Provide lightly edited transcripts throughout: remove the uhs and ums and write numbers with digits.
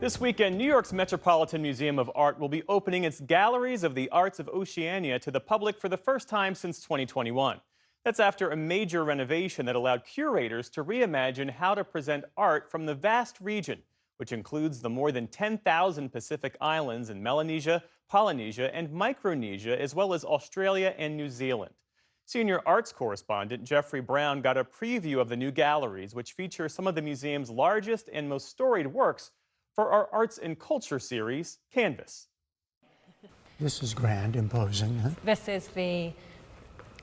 This weekend, New York's Metropolitan Museum of Art will be opening its Galleries of the Arts of Oceania to the public for the first time since 2021. That's after a major renovation that allowed curators to reimagine how to present art from the vast region, which includes the more than 10,000 Pacific islands in Melanesia, Polynesia, and Micronesia, as well as Australia and New Zealand. Senior arts correspondent Jeffrey Brown got a preview of the new galleries, which feature some of the museum's largest and most storied works for our Arts and Culture series, Canvas. This is grand, imposing. Huh? This is the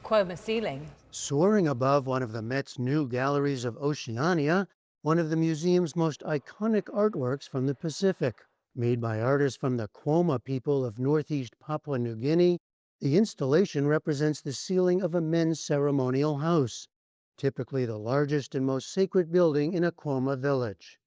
Cuomo ceiling. Soaring above one of the Met's new Galleries of Oceania, one of the museum's most iconic artworks from the Pacific. Made by artists from the Cuomo people of northeast Papua New Guinea, the installation represents the ceiling of a men's ceremonial house, typically the largest and most sacred building in a Cuomo village.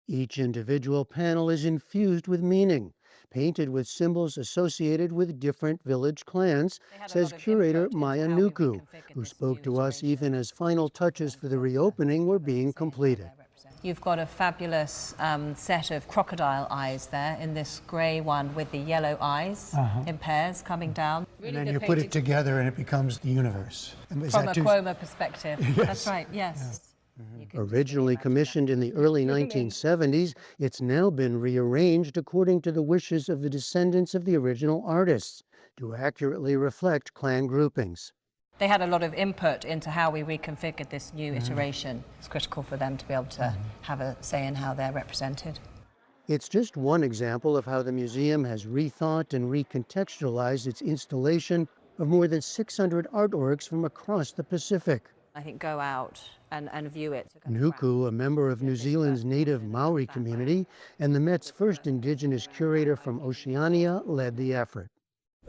Each individual panel is infused with meaning, painted with symbols associated with different village clans, says curator Maya Nuku, who spoke to us even as final touches for the reopening were being completed. You've got a fabulous set of crocodile eyes there in this grey one with the yellow eyes in pairs coming down. And then you put it together and it becomes the universe. From a Cuomo perspective. Yes. That's right, yes. Yeah. Originally commissioned in the early 1970s, it's now been rearranged according to the wishes of the descendants of the original artists to accurately reflect clan groupings. They had a lot of input into how we reconfigured this new iteration. It's critical for them to be able to have a say in how they're represented. It's just one example of how the museum has rethought and recontextualized its installation of more than 600 artworks from across the Pacific. I think go out and view it. Nuku, a member of New Zealand's native Maori community and the Met's first indigenous curator from Oceania, led the effort.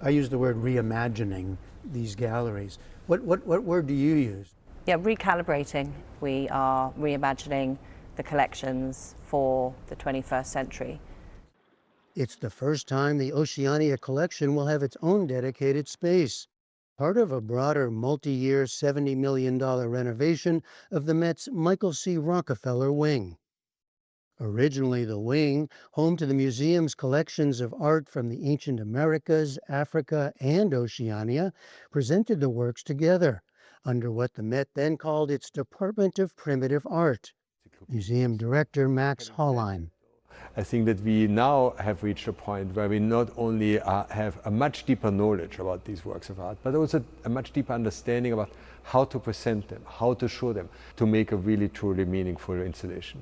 I use the word reimagining these galleries. What word do you use? Yeah, recalibrating. We are reimagining the collections for the 21st century. It's the first time the Oceania collection will have its own dedicated space, part of a broader multi-year $70 million renovation of the Met's Michael C. Rockefeller Wing. Originally the wing, home to the museum's collections of art from the ancient Americas, Africa, and Oceania, presented the works together under what the Met then called its Department of Primitive Art. Museum Director Max Hollheim. I think that we now have reached a point where we not only have a much deeper knowledge about these works of art, but also a much deeper understanding about how to present them, how to show them, to make a really truly meaningful installation.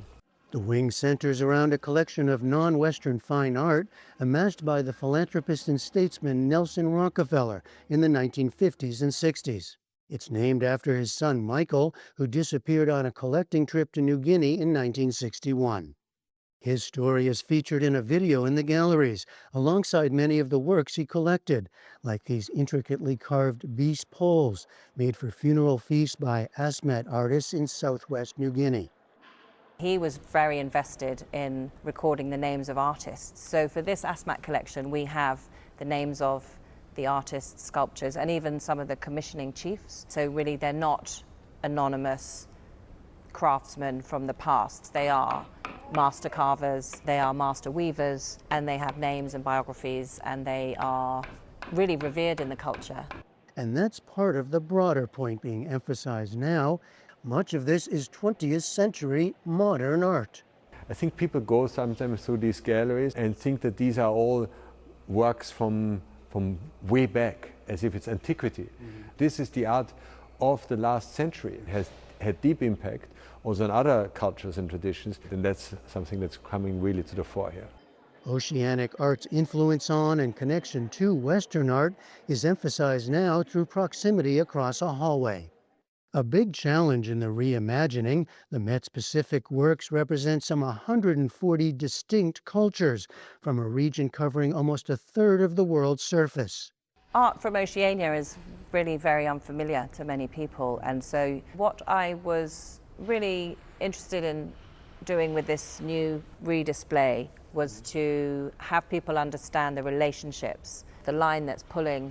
The wing centers around a collection of non-Western fine art amassed by the philanthropist and statesman Nelson Rockefeller in the 1950s and 60s. It's named after his son Michael, who disappeared on a collecting trip to New Guinea in 1961. His story is featured in a video in the galleries, alongside many of the works he collected, like these intricately carved beast poles made for funeral feasts by Asmat artists in southwest New Guinea. He was very invested in recording the names of artists. So for this Asmat collection, we have the names of the artists, sculptors, and even some of the commissioning chiefs. So really, they're not anonymous craftsmen from the past. They are master carvers, they are master weavers, and they have names and biographies, and they are really revered in the culture. And that's part of the broader point being emphasized now. Much of this is 20th century modern art. I think people go sometimes through these galleries and think that these are all works from way back, as if it's antiquity. This is the art of the last century. It has had deep impact also on other cultures and traditions, and that's something that's coming really to the fore here. Oceanic art's influence on and connection to Western art is emphasized now through proximity across a hallway. A big challenge in the reimagining, the Met's Pacific works represent some 140 distinct cultures from a region covering almost a third of the world's surface. Art from Oceania is really very unfamiliar to many people, and so what I was really interested in doing with this new redisplay was to have people understand the relationships, the line that's pulling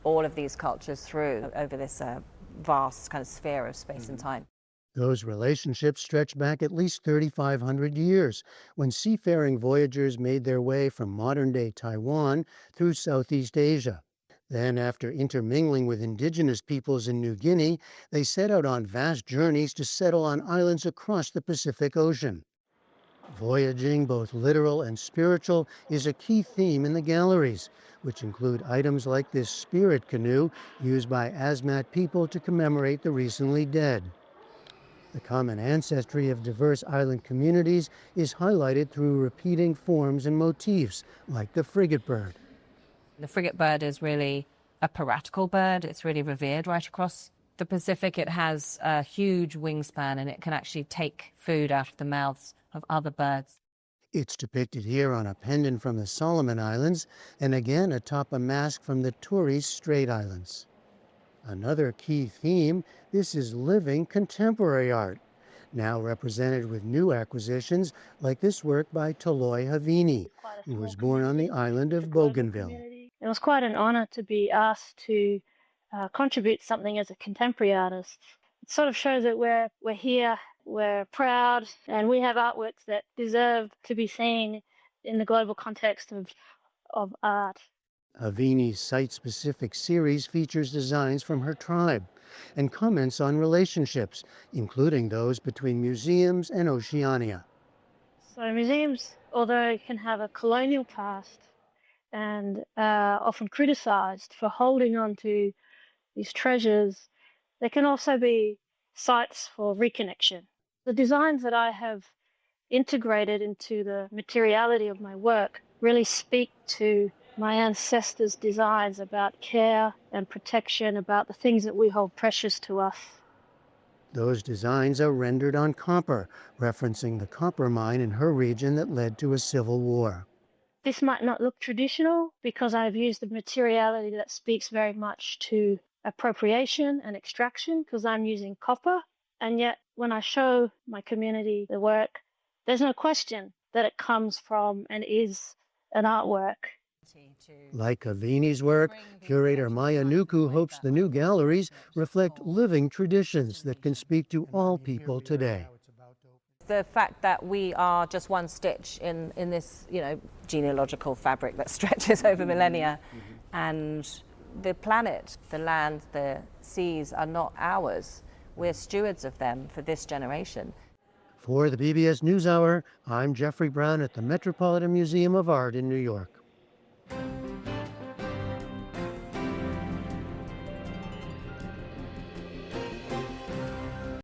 all of these cultures through over this vast kind of sphere of space and time. Those relationships stretch back at least 3,500 years, when seafaring voyagers made their way from modern-day Taiwan through Southeast Asia. Then, after intermingling with indigenous peoples in New Guinea, they set out on vast journeys to settle on islands across the Pacific Ocean. Voyaging, both literal and spiritual, is a key theme in the galleries, which include items like this spirit canoe used by Asmat people to commemorate the recently dead. The common ancestry of diverse island communities is highlighted through repeating forms and motifs, like the frigate bird. The frigate bird is really a piratical bird. It's really revered right across the Pacific. It has a huge wingspan and it can actually take food out of the mouths of other birds. It's depicted here on a pendant from the Solomon Islands and again atop a mask from the Torres Strait Islands. Another key theme, this is living contemporary art, now represented with new acquisitions like this work by Toloi Havini, who was born on the island of Bougainville. It was quite an honor to be asked to contribute something as a contemporary artist. It sort of shows that we're here, we're proud, and we have artworks that deserve to be seen in the global context of art. Havini's site-specific series features designs from her tribe and comments on relationships, including those between museums and Oceania. So museums, although can have a colonial past and often criticized for holding on to these treasures, they can also be sites for reconnection. The designs that I have integrated into the materiality of my work really speak to my ancestors' designs about care and protection, about the things that we hold precious to us. Those designs are rendered on copper, referencing the copper mine in her region that led to a civil war. This might not look traditional because I've used the materiality that speaks very much to appropriation and extraction because I'm using copper. And yet when I show my community the work, there's no question that it comes from and is an artwork. Like Havini's work, curator Maya Nuku hopes the new galleries reflect living traditions that can speak to all people today. The fact that we are just one stitch in this, genealogical fabric that stretches over millennia, and the planet, the land, the seas are not ours. We're stewards of them for this generation. For the PBS NewsHour, I'm Jeffrey Brown at the Metropolitan Museum of Art in New York.